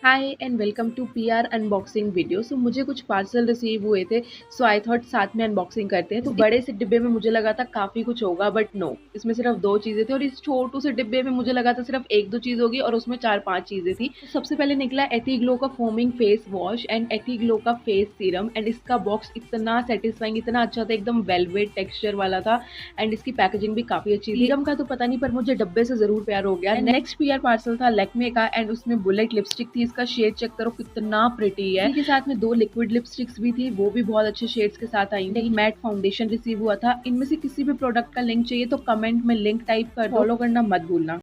Hi and welcome to PR unboxing video. So मुझे कुछ parcel receive हुए थे। सो आई थॉट साथ में अनबॉक्सिंग करते हैं। तो बड़े से डिब्बे में मुझे लगा था काफी कुछ होगा, बट नो, इसमें सिर्फ दो चीजें थी। और इस छोटू से डिब्बे में मुझे लगा था सिर्फ एक दो चीज होगी और उसमें चार पांच चीजें थी। तो सबसे पहले निकला एथीग्लो का फोमिंग फेस वॉश एंड एथीग्लो का फेस सीरम। एंड इसका बॉक्स इतना सेटिस्फाइंग, इतना अच्छा था, एकदम वेलवेट टेक्सचर वाला था। एंड इसकी पैकेजिंग भी काफी अच्छी थी। सीरम का तो पता नहीं, पर मुझे डब्बे से जरूर प्यार हो गया। नेक्स्ट पीआर पार्सल था लैक्मे का एंड उसमें बुलेट लिपस्टिक थी। इसका शेड चेक करो कितना प्रिटी है। इसी के साथ में दो लिक्विड लिपस्टिक्स भी थी, वो भी बहुत अच्छे शेड्स के साथ आई थी। मैट फाउंडेशन रिसीव हुआ था। इनमें से किसी भी प्रोडक्ट का लिंक चाहिए तो कमेंट में लिंक टाइप कर दो। फॉलो करना मत भूलना।